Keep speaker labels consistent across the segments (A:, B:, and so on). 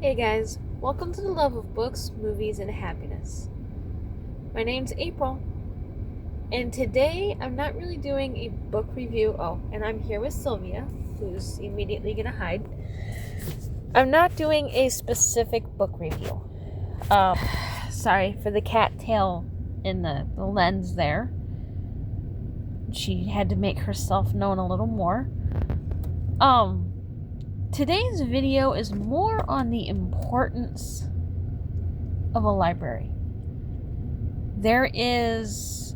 A: Hey guys, welcome to the Love of Books, Movies, and Happiness. My name's April, and today I'm not really doing a book review. Oh, and I'm here with Sylvia, who's immediately gonna hide. I'm not doing a specific book review. Sorry for the cat tail in the lens there. She had to make herself known a little more. Today's video is more on the importance of a library. There is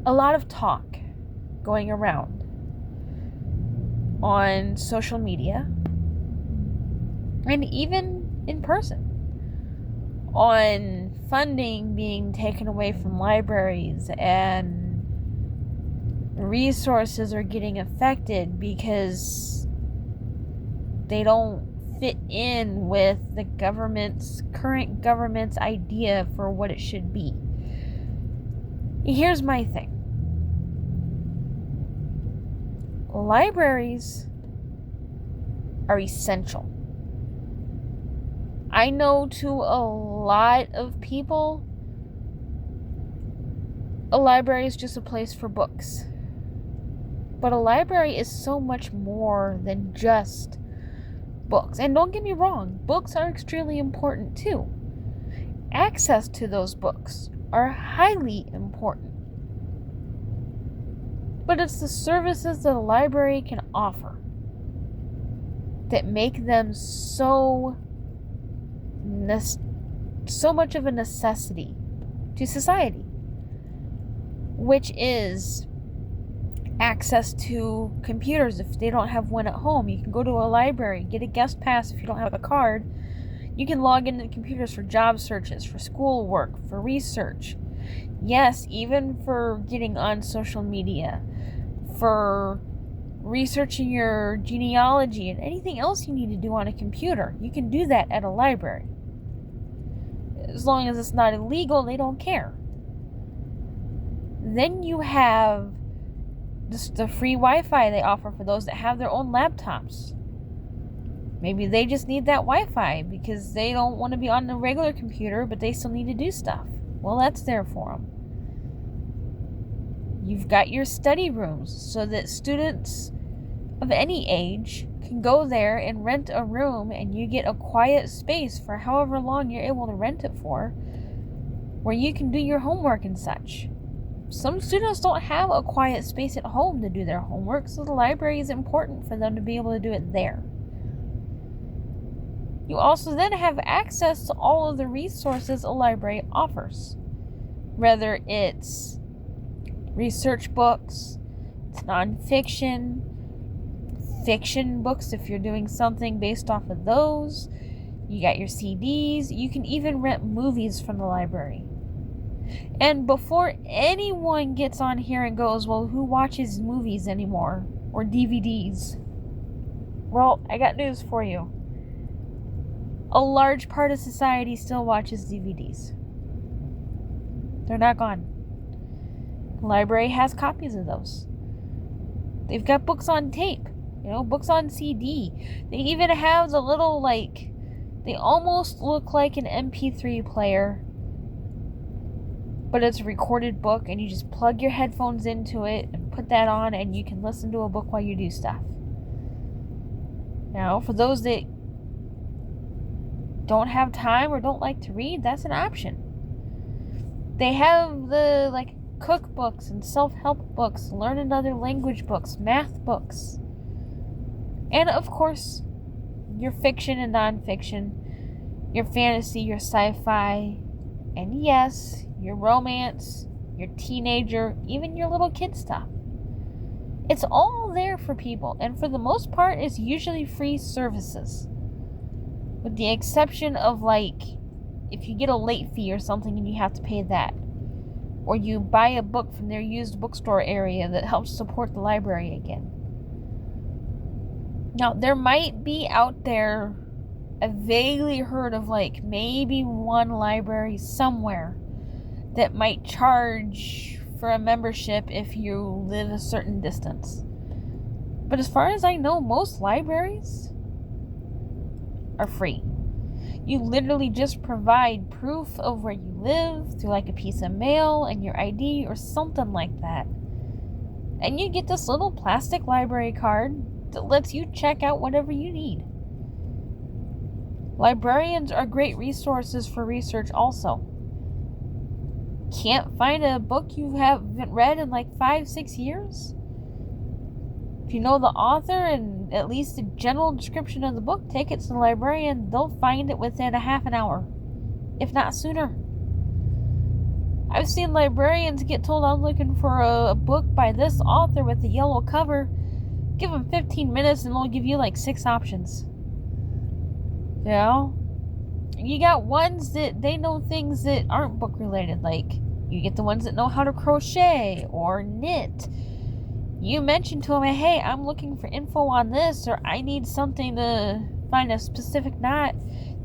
A: a lot of talk going around on social media and even in person on funding being taken away from libraries and resources are getting affected because they don't fit in with the current government's idea for what it should be. Here's my thing. Libraries are essential. I know to a lot of people, a library is just a place for books. But a library is so much more than just books. And don't get me wrong, books are extremely important too. Access to those books are highly important. But it's the services that a library can offer that make them so much of a necessity to society, which is access to computers. If they don't have one at home, you can go to a library, get a guest pass. If you don't have a card, you can log into the computers for job searches, for schoolwork, for research. Yes, even for getting on social media, for researching your genealogy and anything else you need to do on a computer. You can do that at a library. As long as it's not illegal, they don't care. Then you have the free Wi-Fi they offer for those that have their own laptops. Maybe they just need that Wi-Fi because they don't want to be on the regular computer, but they still need to do stuff. Well, that's there for them. You've got your study rooms so that students of any age can go there and rent a room, and you get a quiet space for however long you're able to rent it for, where you can do your homework and such. Some students don't have a quiet space at home to do their homework, so the library is important for them to be able to do it there. You also then have access to all of the resources a library offers. Whether it's research books, it's nonfiction, fiction books if you're doing something based off of those. You got your CDs. You can even rent movies from the library. And before anyone gets on here and goes, well, who watches movies anymore? Or DVDs? Well, I got news for you. A large part of society still watches DVDs. They're not gone. The library has copies of those. They've got books on tape. Books on CD. They even have the little, they almost look like an MP3 player, but it's a recorded book, and you just plug your headphones into it and put that on, and you can listen to a book while you do stuff. Now, for those that don't have time or don't like to read, that's an option. They have the, cookbooks and self-help books, learn another language books, math books. And, of course, your fiction and nonfiction, your fantasy, your sci-fi, and yes, your romance, your teenager, even your little kid stuff. It's all there for people, and for the most part, it's usually free services. With the exception of, if you get a late fee or something and you have to pay that. Or you buy a book from their used bookstore area that helps support the library again. Now, there might be out there, I've vaguely heard of maybe one library somewhere that might charge for a membership if you live a certain distance. But as far as I know, most libraries are free. You literally just provide proof of where you live through like a piece of mail and your ID or something like that. And you get this little plastic library card that lets you check out whatever you need. Librarians are great resources for research also. Can't find a book you haven't read in like 5-6 years? If you know the author and at least a general description of the book, take it to the librarian. They'll find it within a half an hour, if not sooner. I've seen librarians get told, I'm looking for a book by this author with a yellow cover. Give them 15 minutes and they'll give you like 6 options. You know? You got ones that they know things that aren't book related. Like, you get the ones that know how to crochet or knit. You mention to them, hey, I'm looking for info on this, or I need something to find a specific knot.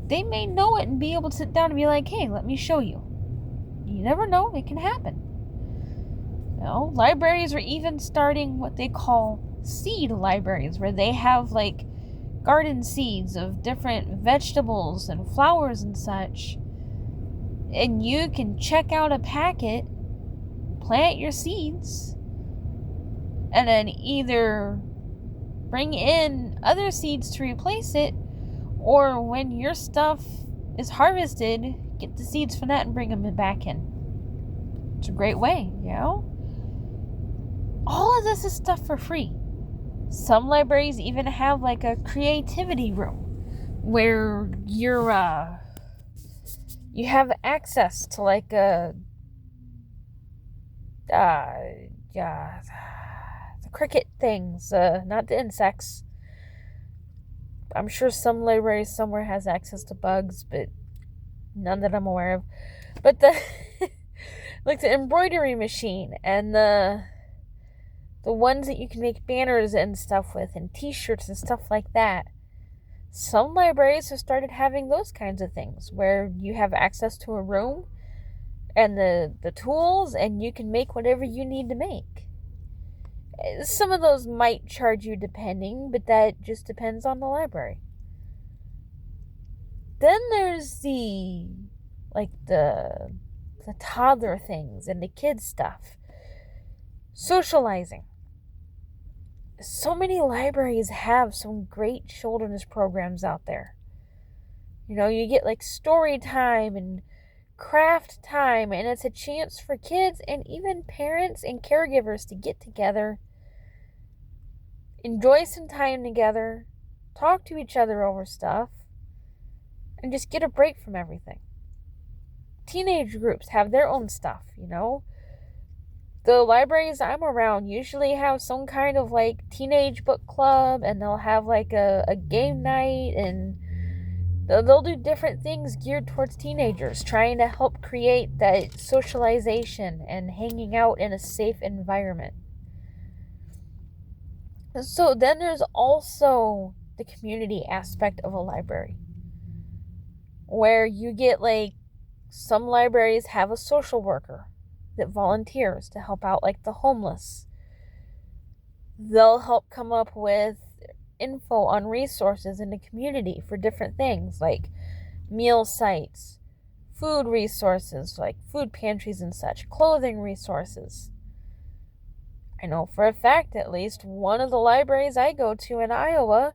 A: They may know it and be able to sit down and be like, hey, let me show you. You never know, it can happen. You know, libraries are even starting what they call seed libraries, where they have like garden seeds of different vegetables and flowers and such. And you can check out a packet, plant your seeds, and then either bring in other seeds to replace it, or when your stuff is harvested, get the seeds from that and bring them back in. It's a great way, you know? All of this is stuff for free. Some libraries even have like a creativity room where you have access to like the cricket things, not the insects. I'm sure some library somewhere has access to bugs, but none that I'm aware of. But the like the embroidery machine and the ones that you can make banners and stuff with and t-shirts and stuff like that. Some libraries have started having those kinds of things where you have access to a room and the tools and you can make whatever you need to make. Some of those might charge you depending, but that just depends on the library. Then there's the toddler things and the kids stuff. Socializing. So many libraries have some great children's programs out there. You know, you get like story time and craft time, and it's a chance for kids and even parents and caregivers to get together, enjoy some time together, talk to each other over stuff, and just get a break from everything. Teenage groups have their own stuff, you know. The libraries I'm around usually have some kind of like teenage book club, and they'll have like a game night, and they'll do different things geared towards teenagers, trying to help create that socialization and hanging out in a safe environment. So then there's also the community aspect of a library, where you get like, some libraries have a social worker that volunteers to help out like the homeless. They'll help come up with info on resources in the community for different things like meal sites, food resources like food pantries and such, clothing resources. I know for a fact at least one of the libraries I go to in Iowa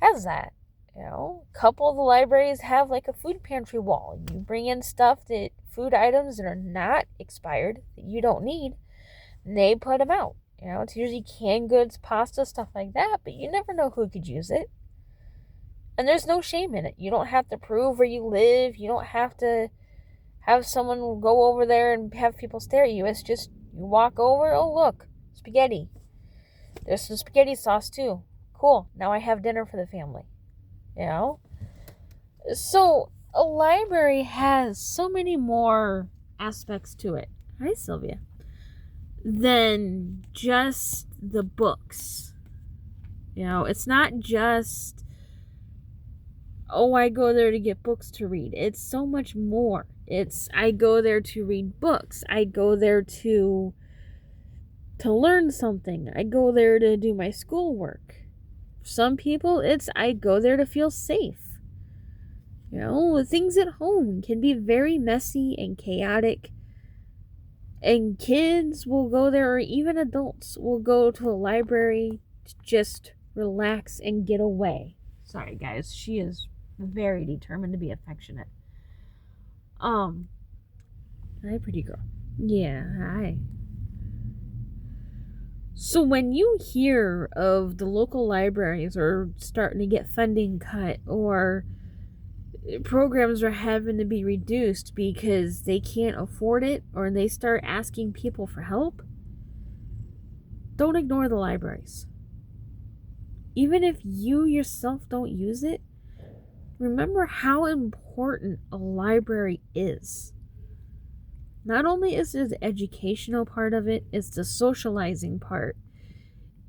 A: has that. You know, a couple of the libraries have like a food pantry wall. You bring in food items that are not expired, that you don't need, and they put them out. You know, it's usually canned goods, pasta, stuff like that, but you never know who could use it. And there's no shame in it. You don't have to prove where you live. You don't have to have someone go over there and have people stare at you. It's just, you walk over, oh look, spaghetti. There's some spaghetti sauce too. Cool, now I have dinner for the family. You know? So, a library has so many more aspects to it. Hi, Sylvia. Than just the books. You know, it's not just, oh, I go there to get books to read. It's so much more. I go there to read books. I go there to learn something. I go there to do my schoolwork. Some people, I go there to feel safe. You know, things at home can be very messy and chaotic. And kids will go there, or even adults will go to a library to just relax and get away. Sorry, guys. She is very determined to be affectionate. Hi, pretty girl. Yeah, hi. So when you hear of the local libraries are starting to get funding cut, or programs are having to be reduced because they can't afford it, or they start asking people for help, don't ignore the libraries. Even if you yourself don't use it, remember how important a library is. Not only is it the educational part of it, it's the socializing part.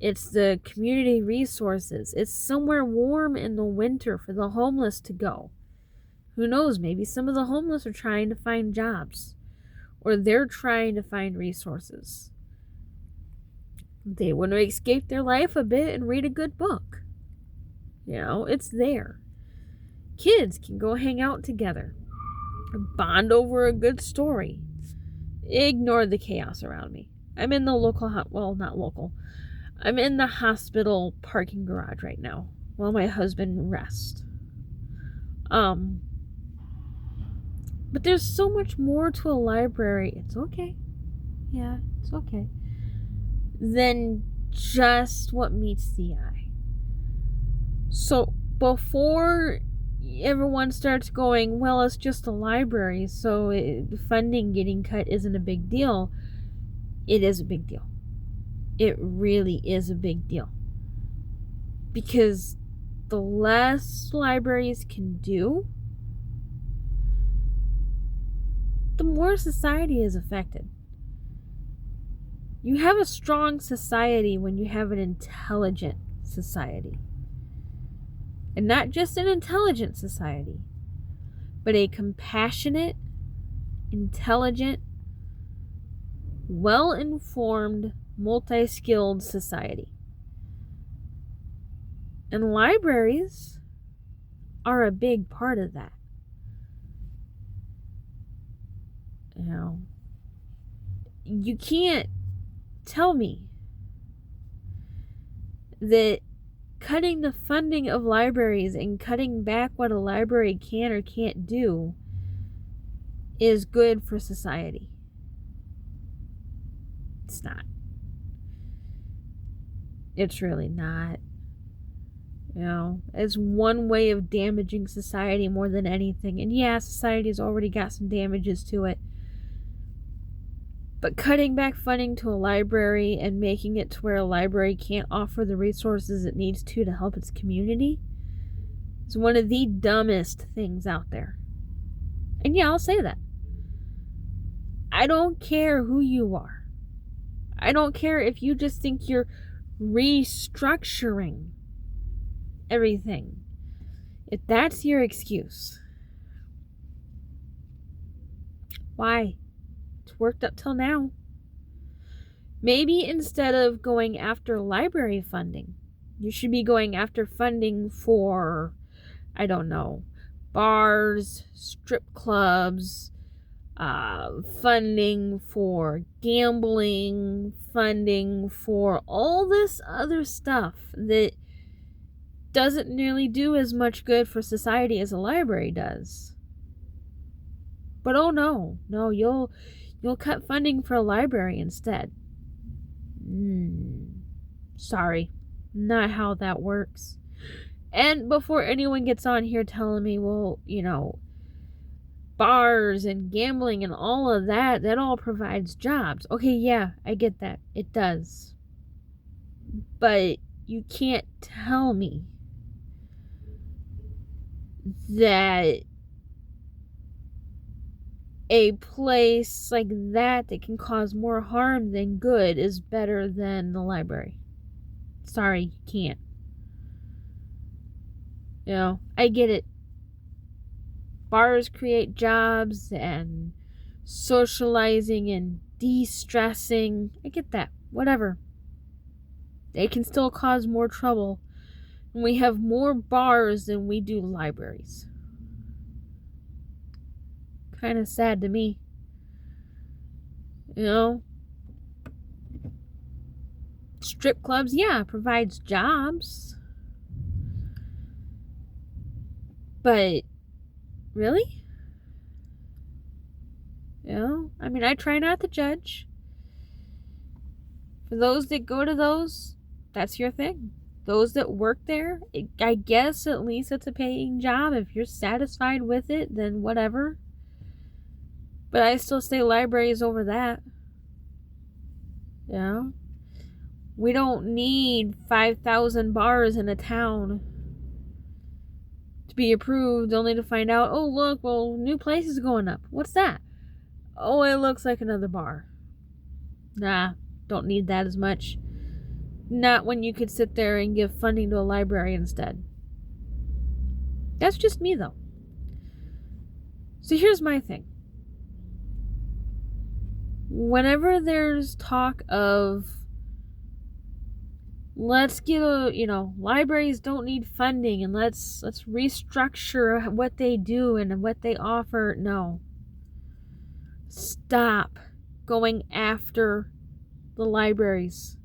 A: It's the community resources. It's somewhere warm in the winter for the homeless to go. Who knows, maybe some of the homeless are trying to find jobs, or they're trying to find resources. They want to escape their life a bit and read a good book. You know, it's there. Kids can go hang out together, bond over a good story. Ignore the chaos around me. I'm in the I'm in the hospital parking garage right now while my husband rests. But there's so much more to a library. It's okay. Yeah, it's okay. Than just what meets the eye. So before everyone starts going, well, it's just a library, so funding getting cut isn't a big deal. It is a big deal. It really is a big deal. Because the less libraries can do, the more society is affected. You have a strong society when you have an intelligent society. And not just an intelligent society, but a compassionate, intelligent, well-informed, multi-skilled society. And libraries are a big part of that. You know, you can't tell me that cutting the funding of libraries and cutting back what a library can or can't do is good for society. It's not. It's really not. You know, it's one way of damaging society more than anything. And yeah, society's already got some damages to it. But cutting back funding to a library and making it to where a library can't offer the resources it needs to help its community is one of the dumbest things out there. And yeah, I'll say that. I don't care who you are. I don't care if you just think you're restructuring everything. If that's your excuse, why? It's worked up till now. Maybe instead of going after library funding, you should be going after funding for, I don't know, bars, strip clubs, funding for gambling, funding for all this other stuff that doesn't nearly do as much good for society as a library does. But oh no, you'll cut funding for a library instead. Sorry, not how that works. And before anyone gets on here telling me, well, you know, bars and gambling and all of that all provides jobs. Okay, yeah, I get that. It does. But you can't tell me that a place like that can cause more harm than good is better than the library. Sorry, you can't. You know, I get it. Bars create jobs and socializing and de-stressing. I get that. Whatever. They can still cause more trouble. And we have more bars than we do libraries. kind of sad to me. You know, strip clubs, yeah, provides jobs. But really? You know, I mean, I try not to judge. For those that go to those, that's your thing. Those that work there, I guess at least it's a paying job. If you're satisfied with it, then whatever. But I still say libraries over that. You know? We don't need 5,000 bars in a town to be approved, only to find out, oh, look, well, new place is going up. What's that? Oh, it looks like another bar. Nah, don't need that as much. Not when you could sit there and give funding to a library instead. That's just me, though. So here's my thing. Whenever there's talk of, let's get libraries don't need funding and let's restructure what they do and what they offer. No. Stop going after the libraries.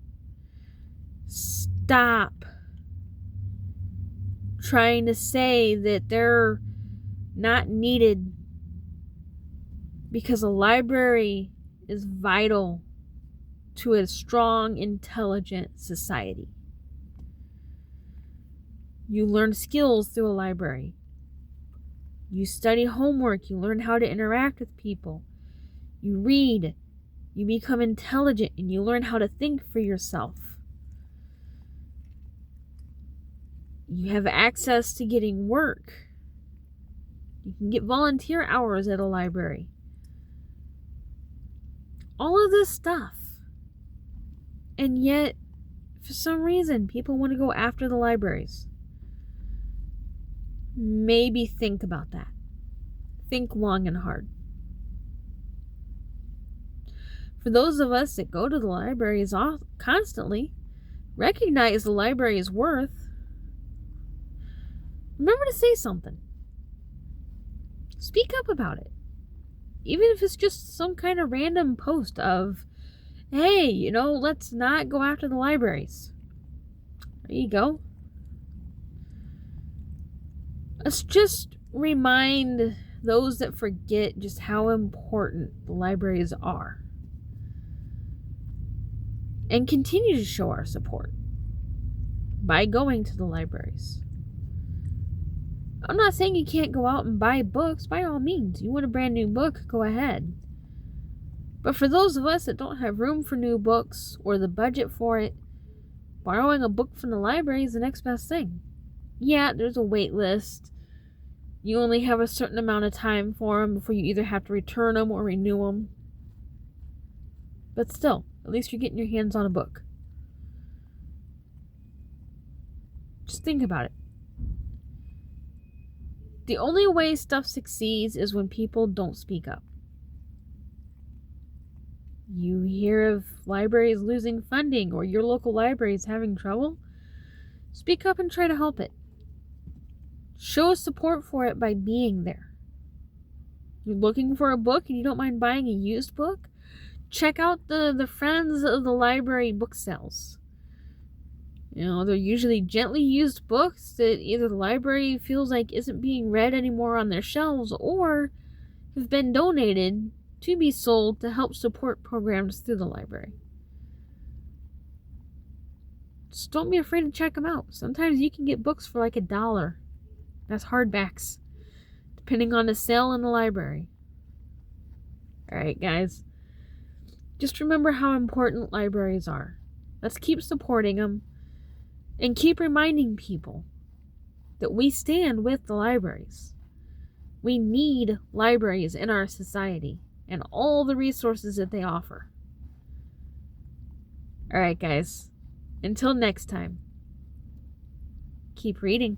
A: Stop trying to say that they're not needed, because a library is vital to a strong, intelligent society. You learn skills through a library. You study homework. You learn how to interact with people. You read. You become intelligent and you learn how to think for yourself. You have access to getting work. You can get volunteer hours at a library. All of this stuff. And yet, for some reason, people want to go after the libraries. Maybe think about that. Think long and hard. For those of us that go to the libraries constantly, recognize the library's worth. Remember to say something. Speak up about it. Even if it's just some kind of random post of, hey, let's not go after the libraries. There you go. Let's just remind those that forget just how important the libraries are. And continue to show our support by going to the libraries. I'm not saying you can't go out and buy books. By all means, you want a brand new book, go ahead. But for those of us that don't have room for new books or the budget for it, borrowing a book from the library is the next best thing. Yeah, there's a wait list. You only have a certain amount of time for them before you either have to return them or renew them. But still, at least you're getting your hands on a book. Just think about it. The only way stuff succeeds is when people don't speak up. You hear of libraries losing funding or your local library is having trouble, speak up and try to help it. Show support for it by being there. You're looking for a book and you don't mind buying a used book? Check out the Friends of the Library book sales. They're usually gently used books that either the library feels like isn't being read anymore on their shelves or have been donated to be sold to help support programs through the library. Just don't be afraid to check them out. Sometimes you can get books for like $1. That's hardbacks, depending on the sale in the library. Alright, guys. Just remember how important libraries are. Let's keep supporting them. And keep reminding people that we stand with the libraries. We need libraries in our society and all the resources that they offer. Alright, guys. Until next time, keep reading.